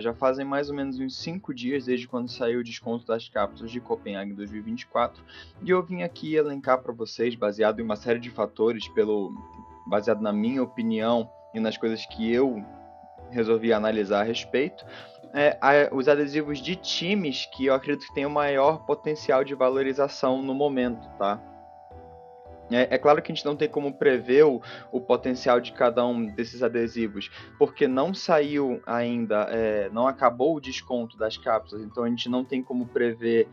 Já fazem mais ou menos uns 5 dias desde quando saiu o desconto das cápsulas de Copenhague 2024 e eu vim aqui elencar para vocês, baseado em uma série de fatores, baseado na minha opinião e nas coisas que eu resolvi analisar a respeito, os adesivos de times que eu acredito que têm o maior potencial de valorização no momento, tá? É claro que a gente não tem como prever o potencial de cada um desses adesivos, porque não saiu ainda, não acabou o desconto das cápsulas, então a gente não tem como prever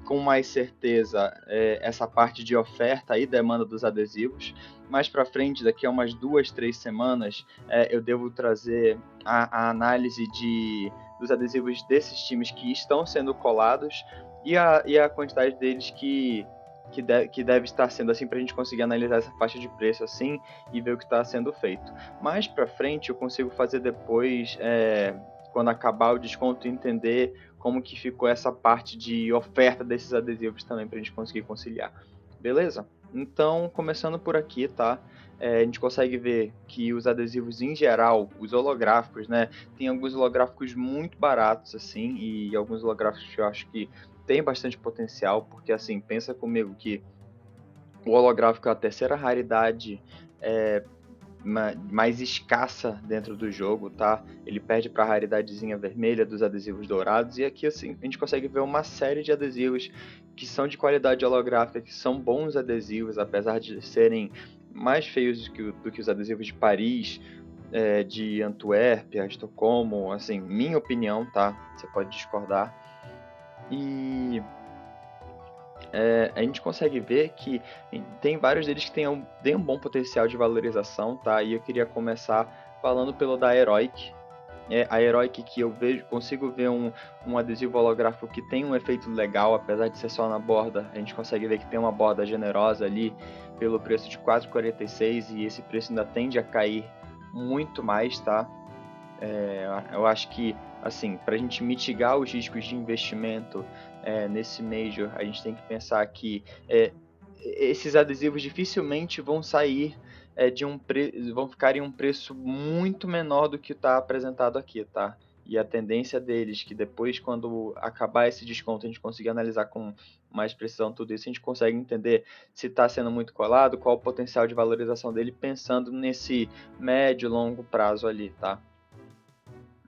com mais certeza essa parte de oferta e demanda dos adesivos. Mais para frente, daqui a umas 2, 3 semanas, eu devo trazer a análise dos adesivos desses times que estão sendo colados e a quantidade deles que deve estar sendo assim para a gente conseguir analisar essa faixa de preço assim e ver o que está sendo feito. Mais para frente eu consigo fazer depois, quando acabar o desconto, entender como que ficou essa parte de oferta desses adesivos também para a gente conseguir conciliar. Beleza? Então, começando por aqui, tá? A gente consegue ver que os adesivos em geral, os holográficos, né? Tem alguns holográficos muito baratos, assim, e alguns holográficos que eu acho que tem bastante potencial, porque assim, pensa comigo que o holográfico é a terceira raridade mais escassa dentro do jogo, tá? Ele perde para a raridadezinha vermelha dos adesivos dourados, e aqui assim a gente consegue ver uma série de adesivos que são de qualidade holográfica, que são bons adesivos, apesar de serem mais feios do que os adesivos de Paris, de Antuérpia, Estocolmo, assim, minha opinião, tá? Você pode discordar. E a gente consegue ver que tem vários deles que têm um bom potencial de valorização, tá? E eu queria começar falando pelo da Heroic. A Heroic que eu consigo ver um adesivo holográfico que tem um efeito legal, apesar de ser só na borda. A gente consegue ver que tem uma borda generosa ali pelo preço de 4,46 e esse preço ainda tende a cair muito mais, tá? Eu acho que, assim, para a gente mitigar os riscos de investimento nesse Major, a gente tem que pensar que esses adesivos dificilmente vão sair vão ficar em um preço muito menor do que está apresentado aqui, tá? E a tendência deles, que depois, quando acabar esse desconto, a gente conseguir analisar com mais precisão tudo isso, a gente consegue entender se está sendo muito colado, qual o potencial de valorização dele, pensando nesse médio, longo prazo ali, tá?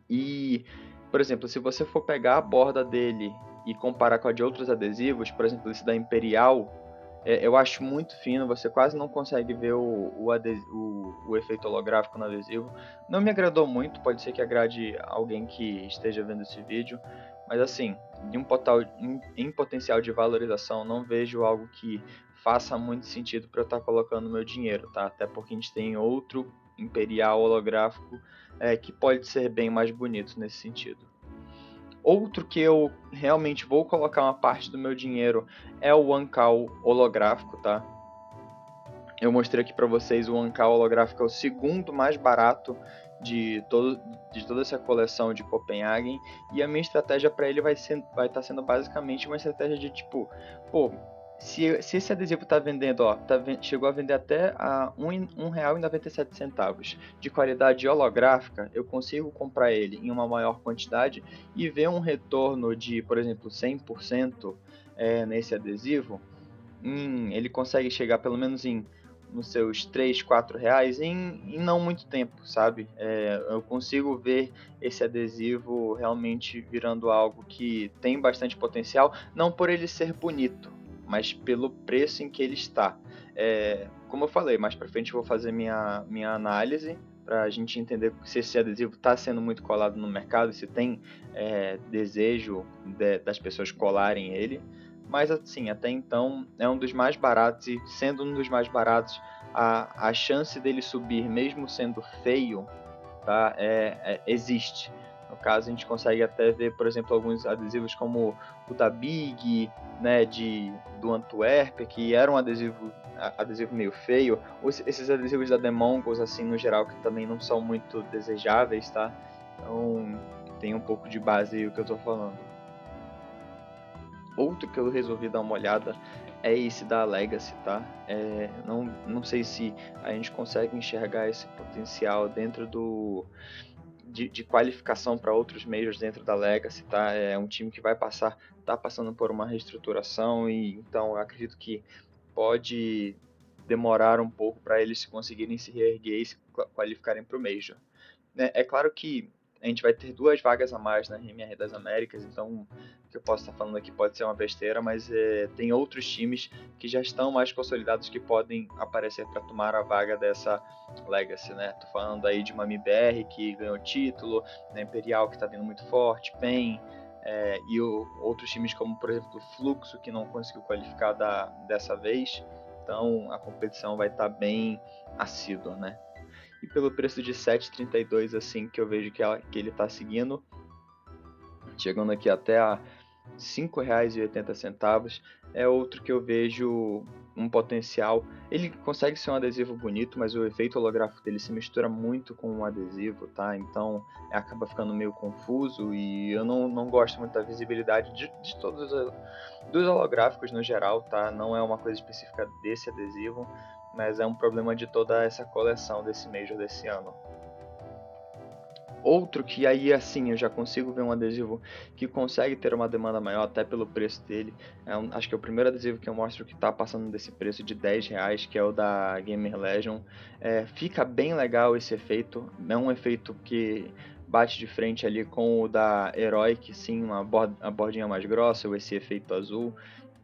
E, por exemplo, se você for pegar a borda dele e comparar com a de outros adesivos, por exemplo, esse da Imperial, eu acho muito fino, você quase não consegue ver o efeito holográfico no adesivo. Não me agradou muito, pode ser que agrade alguém que esteja vendo esse vídeo, mas assim, em potencial de valorização, não vejo algo que faça muito sentido para eu estar colocando meu dinheiro, tá? Até porque a gente tem outro Imperial holográfico que pode ser bem mais bonito nesse sentido. Outro que eu realmente vou colocar uma parte do meu dinheiro é o Ancal holográfico, tá? Eu mostrei aqui para vocês o Ancal holográfico, é o segundo mais barato de toda essa coleção de Copenhagen, e a minha estratégia para ele vai estar sendo basicamente uma estratégia de tipo, pô, se esse adesivo está vendendo, ó, chegou a vender até a R$ 1,97 de qualidade holográfica, eu consigo comprar ele em uma maior quantidade e ver um retorno de, por exemplo, 100% nesse adesivo. Ele consegue chegar pelo menos nos seus 3, 4 reais em não muito tempo, sabe? Eu consigo ver esse adesivo realmente virando algo que tem bastante potencial, não por ele ser bonito, mas pelo preço em que ele está. Como eu falei, mais para frente eu vou fazer minha análise para a gente entender se esse adesivo está sendo muito colado no mercado, se tem desejo das pessoas colarem ele. Mas assim, até então é um dos mais baratos, e sendo um dos mais baratos, a chance dele subir, mesmo sendo feio, tá? Existe. No caso, a gente consegue até ver, por exemplo, alguns adesivos como o da Big, né, do Antwerp, que era um adesivo meio feio. Esses adesivos da The Mongols, assim, no geral, que também não são muito desejáveis, tá? Então, tem um pouco de base aí o que eu tô falando. Outro que eu resolvi dar uma olhada é esse da Legacy, tá? Não sei se a gente consegue enxergar esse potencial dentro de qualificação para outros Majors dentro da Legacy, tá? É um time que tá passando por uma reestruturação e então eu acredito que pode demorar um pouco para eles conseguirem se reerguer e se qualificarem para o Major. É claro que a gente vai ter 2 vagas a mais na MR das Américas, então o que eu posso estar falando aqui pode ser uma besteira, mas tem outros times que já estão mais consolidados que podem aparecer para tomar a vaga dessa Legacy, né? Tô falando aí de uma MBR que ganhou título, da Imperial que está vindo muito forte, PEN, outros times como, por exemplo, o Fluxo, que não conseguiu qualificar dessa vez. Então a competição vai estar bem assídua, né? E pelo preço de 7,32 assim que eu vejo que ele está seguindo, chegando aqui até a R$ 5,80, é outro que eu vejo um potencial. Ele consegue ser um adesivo bonito, mas o efeito holográfico dele se mistura muito com o adesivo, tá? Então acaba ficando meio confuso e eu não gosto muito da visibilidade de todos dos holográficos no geral, tá? Não é uma coisa específica desse adesivo, mas é um problema de toda essa coleção desse Major desse ano. Outro que aí assim eu já consigo ver um adesivo que consegue ter uma demanda maior até pelo preço dele, acho que é o primeiro adesivo que eu mostro que está passando desse preço de R$10, que é o da Gamer Legion. Fica bem legal esse efeito, é um efeito que bate de frente ali com o da Heroic, sim, a bordinha mais grossa, ou esse efeito azul,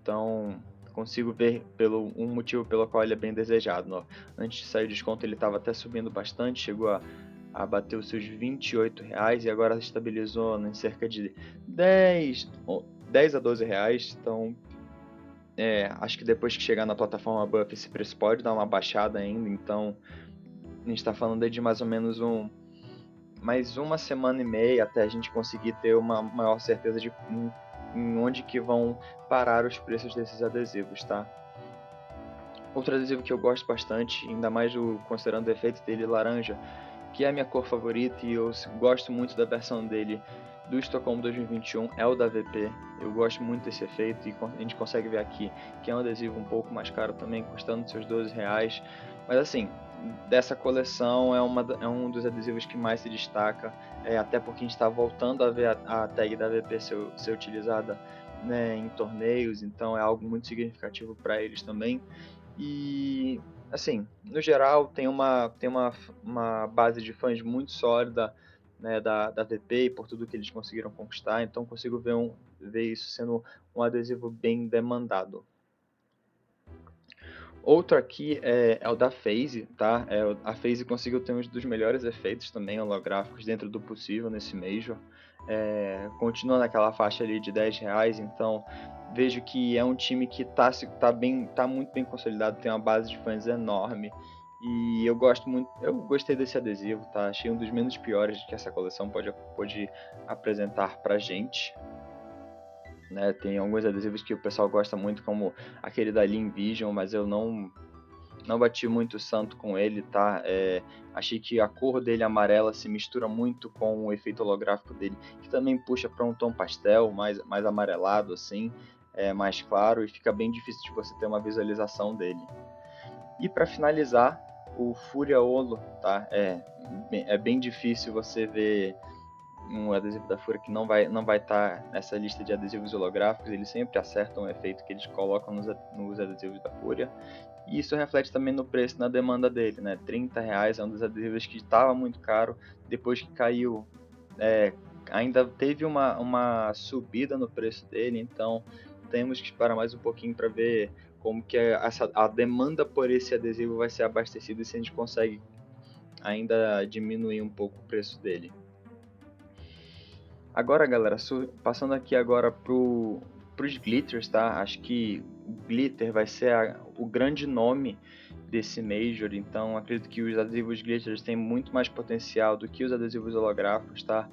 então consigo ver um motivo pelo qual ele é bem desejado. Ó. Antes de sair o desconto ele estava até subindo bastante, chegou a bater os seus R$28 e agora estabilizou em cerca de 10 a 12 reais. Então acho que depois que chegar na plataforma Buff esse preço pode dar uma baixada ainda. Então a gente está falando aí de mais ou menos mais uma semana e meia até a gente conseguir ter uma maior certeza de em onde que vão parar os preços desses adesivos, tá? Outro adesivo que eu gosto bastante, ainda mais considerando o efeito dele laranja, que é a minha cor favorita e eu gosto muito da versão dele do Estocolmo 2021, é o da VP. Eu gosto muito desse efeito e a gente consegue ver aqui que é um adesivo um pouco mais caro também, custando seus R$12. Mas assim, dessa coleção é um dos adesivos que mais se destaca, até porque a gente está voltando a ver a tag da VP ser utilizada, né, em torneios, então é algo muito significativo para eles também. E assim, no geral tem uma base de fãs muito sólida, né, da VP e por tudo que eles conseguiram conquistar, então consigo ver isso sendo um adesivo bem demandado. Outro aqui é o da FaZe, tá? A FaZe conseguiu ter um dos melhores efeitos também holográficos dentro do possível nesse Major. Continua naquela faixa ali de R$10, então vejo que é um time que tá muito bem consolidado, tem uma base de fãs enorme. E eu gostei desse adesivo, tá? Achei um dos menos piores que essa coleção pode apresentar pra gente. Né? Tem alguns adesivos que o pessoal gosta muito, como aquele da Lean Vision, mas eu não bati muito santo com ele, tá? Achei que a cor dele amarela se mistura muito com o efeito holográfico dele, que também puxa para um tom pastel, mais amarelado assim, mais claro, e fica bem difícil de você ter uma visualização dele. E para finalizar, o Fúria Holo, tá? É bem difícil você ver um adesivo da Fúria que não vai estar nessa lista de adesivos holográficos. Eles sempre acertam o efeito que eles colocam nos adesivos da Fúria. E isso reflete também no preço, na demanda dele, né? R$30 é um dos adesivos que estava muito caro, depois que caiu, ainda teve uma subida no preço dele, então temos que esperar mais um pouquinho para ver como que a demanda por esse adesivo vai ser abastecida e se a gente consegue ainda diminuir um pouco o preço dele. Agora, galera, passando aqui agora pros glitters, tá? Acho que o glitter vai ser o grande nome desse Major, então acredito que os adesivos glitters têm muito mais potencial do que os adesivos holográficos, tá?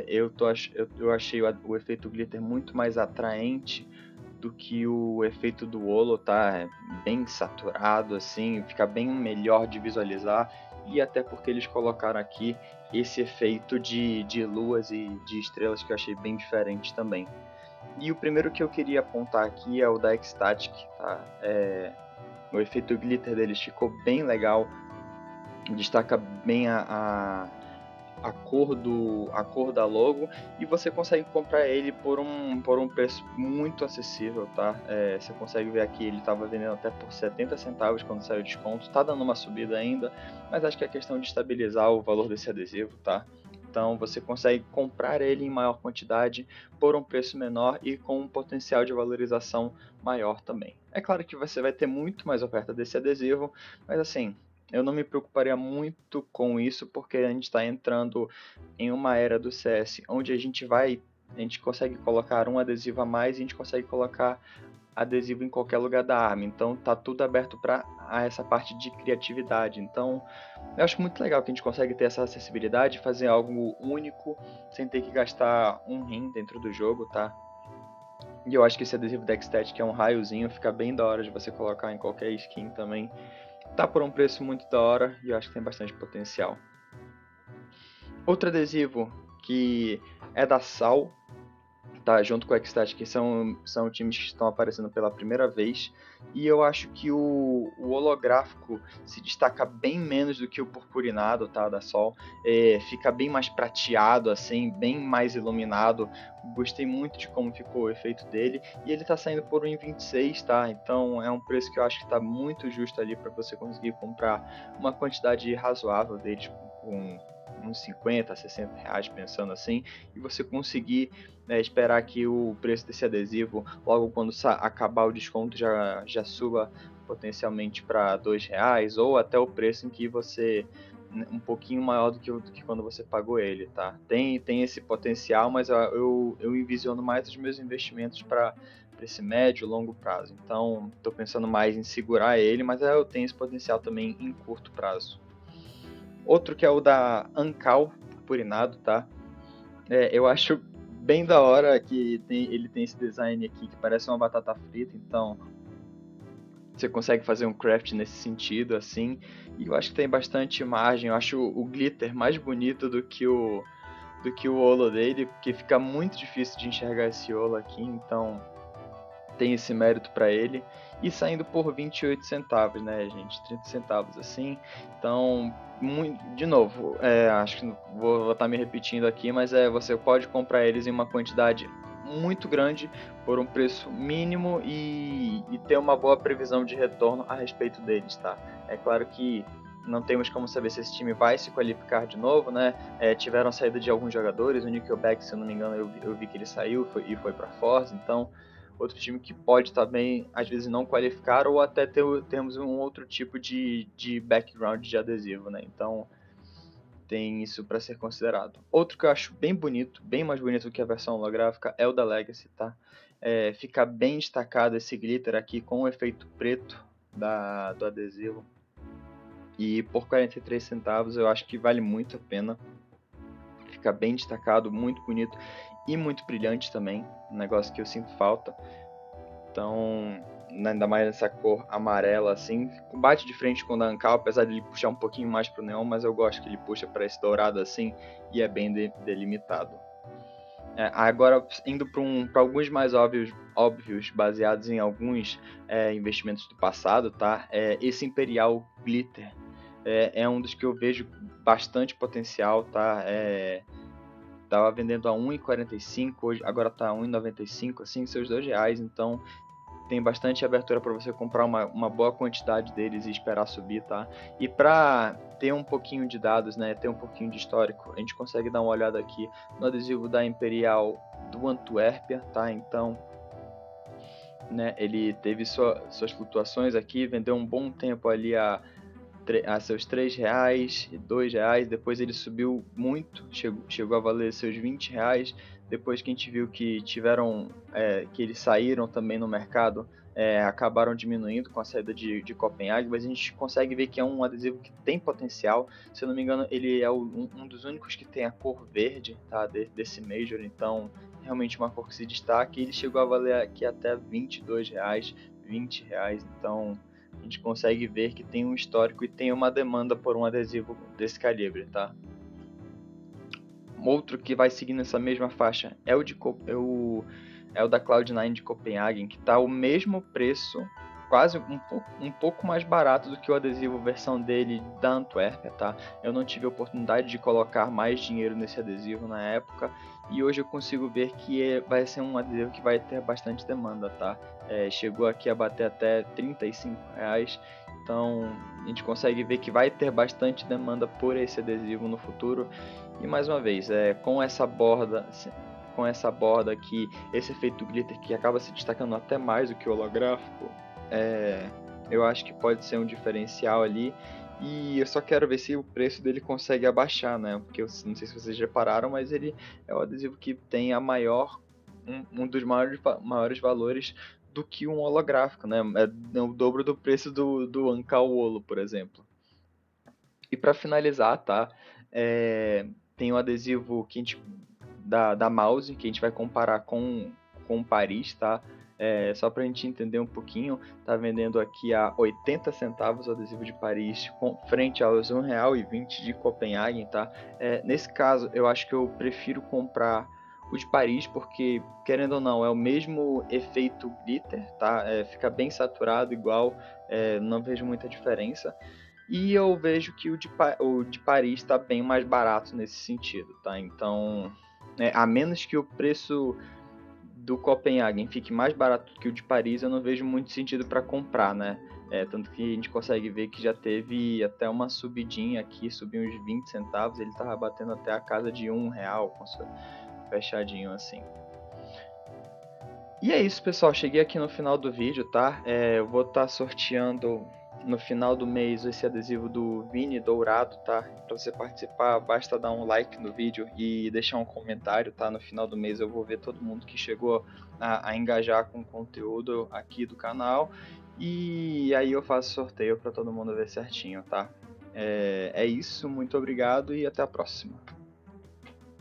Eu achei o efeito glitter muito mais atraente do que o efeito do holo, tá? É bem saturado, assim, fica bem melhor de visualizar, e até porque eles colocaram aqui esse efeito de luas e de estrelas que eu achei bem diferente também. E o primeiro que eu queria apontar aqui é o da Ecstatic, tá? O efeito glitter deles ficou bem legal, destaca bem a cor da logo, e você consegue comprar ele por um preço muito acessível, tá? Você consegue ver aqui, ele estava vendendo até por 70 centavos quando saiu o desconto, tá dando uma subida ainda, mas acho que é questão de estabilizar o valor desse adesivo, tá? Então você consegue comprar ele em maior quantidade por um preço menor e com um potencial de valorização maior também. É claro que você vai ter muito mais oferta desse adesivo, mas assim, eu não me preocuparia muito com isso, porque a gente está entrando em uma era do CS onde a gente consegue colocar um adesivo a mais e a gente consegue colocar adesivo em qualquer lugar da arma. Então tá tudo aberto para essa parte de criatividade. Então eu acho muito legal que a gente consegue ter essa acessibilidade, fazer algo único sem ter que gastar um rim dentro do jogo, tá? E eu acho que esse adesivo Dextet, que é um raiozinho, fica bem da hora de você colocar em qualquer skin também. Tá por um preço muito da hora e eu acho que tem bastante potencial. Outro adesivo que é da Sal, tá, junto com o Xstat, que são times que estão aparecendo pela primeira vez, e eu acho que o holográfico se destaca bem menos do que o purpurinado, tá, da Sol, fica bem mais prateado, assim, bem mais iluminado. Gostei muito de como ficou o efeito dele, e ele tá saindo por 1,26, tá, então é um preço que eu acho que tá muito justo ali para você conseguir comprar uma quantidade razoável deles, com uns 50, 60 reais, pensando assim, e você conseguir, né, esperar que o preço desse adesivo, logo quando acabar o desconto, já suba potencialmente para R$ 2, ou até o preço em que você, um pouquinho maior do que quando você pagou ele, tá? Tem esse potencial, mas eu envisiono mais os meus investimentos para esse médio e longo prazo. Então, estou pensando mais em segurar ele, mas eu tenho esse potencial também em curto prazo. Outro que é o da Ancal purpurinado, tá? Eu acho bem da hora que ele tem esse design aqui que parece uma batata frita, então você consegue fazer um craft nesse sentido, assim, e eu acho que tem bastante margem. Eu acho o glitter mais bonito do que o holo dele, porque fica muito difícil de enxergar esse holo aqui, então tem esse mérito para ele. E saindo por 28 centavos, né, gente? 30 centavos assim. Então, de novo, acho que vou estar me repetindo aqui, mas você pode comprar eles em uma quantidade muito grande por um preço mínimo e ter uma boa previsão de retorno a respeito deles, tá? É claro que não temos como saber se esse time vai se qualificar de novo, né? Tiveram saída de alguns jogadores, o Nickelback, se eu não me engano, eu vi que ele saiu e foi para Forza, então outro time que pode também, às vezes, não qualificar, ou até termos um outro tipo de background de adesivo, né? Então tem isso para ser considerado. Outro que eu acho bem bonito, bem mais bonito do que a versão holográfica, é o da Legacy, tá? Fica bem destacado esse glitter aqui com o efeito preto do adesivo. E por 43 centavos eu acho que vale muito a pena. Fica bem destacado, muito bonito e muito brilhante também, um negócio que eu sinto falta. Então, ainda mais nessa cor amarela assim, bate de frente com o da Ancal, apesar de ele puxar um pouquinho mais pro neon, mas eu gosto que ele puxa para esse dourado assim e é bem delimitado. Agora, indo para alguns mais óbvios, baseados em alguns investimentos do passado, tá? Esse Imperial Glitter é um dos que eu vejo bastante potencial, tá? Tava vendendo a 1,45, hoje agora tá a 1,95, assim, seus R$ 2, então tem bastante abertura para você comprar uma boa quantidade deles e esperar subir, tá? E para ter um pouquinho de dados, né, ter um pouquinho de histórico, a gente consegue dar uma olhada aqui no adesivo da Imperial do Antuérpia, tá? Então, né, ele teve suas flutuações aqui, vendeu um bom tempo ali a seus R$ 3, R$ 2, depois ele subiu muito, chegou a valer seus R$ 20, depois que a gente viu que que eles saíram também no mercado, acabaram diminuindo com a saída de Copenhague, mas a gente consegue ver que é um adesivo que tem potencial. Se eu não me engano, ele é um dos únicos que tem a cor verde, tá, desse Major, então realmente uma cor que se destaca, e ele chegou a valer aqui até R$ 22, R$ 20, então a gente consegue ver que tem um histórico e tem uma demanda por um adesivo desse calibre, tá? Outro que vai seguindo essa mesma faixa é o da Cloud9 de Copenhagen, que está o mesmo preço quase um pouco mais barato do que o adesivo versão dele da Antuérpia, tá? Eu não tive a oportunidade de colocar mais dinheiro nesse adesivo na época, e hoje eu consigo ver que vai ser um adesivo que vai ter bastante demanda, tá? Chegou aqui a bater até R$ 35, então a gente consegue ver que vai ter bastante demanda por esse adesivo no futuro. E mais uma vez, com essa borda aqui, esse efeito glitter que acaba se destacando até mais do que o holográfico, eu acho que pode ser um diferencial ali. E eu só quero ver se o preço dele consegue abaixar, né? Porque eu não sei se vocês repararam, mas ele é o adesivo que tem um dos maiores valores do que um holográfico, né? É o dobro do preço do Anka-Wolo, por exemplo. E para finalizar, tá? Tem o adesivo que da Mouse, que a gente vai comparar com o Paris, tá? Só para a gente entender um pouquinho, tá vendendo aqui a 80 centavos o adesivo de Paris, frente aos R$ 1,20 de Copenhagen, tá? Nesse caso, eu acho que eu prefiro comprar o de Paris, porque, querendo ou não, é o mesmo efeito glitter, tá? Fica bem saturado, igual, não vejo muita diferença. E eu vejo que o de Paris está bem mais barato nesse sentido, tá? Então, a menos que o preço do Copenhagen fique mais barato que o de Paris, eu não vejo muito sentido para comprar, né? Tanto que a gente consegue ver que já teve até uma subidinha aqui, subiu uns 20 centavos, ele estava batendo até a casa de R$ 1, fechadinho assim. E é isso, pessoal. Cheguei aqui no final do vídeo, tá? Eu vou estar sorteando no final do mês esse adesivo do Vini dourado, tá? Para você participar, basta dar um like no vídeo e deixar um comentário, tá? No final do mês eu vou ver todo mundo que chegou a engajar com o conteúdo aqui do canal. E aí eu faço sorteio para todo mundo ver certinho, tá? É isso, muito obrigado e até a próxima.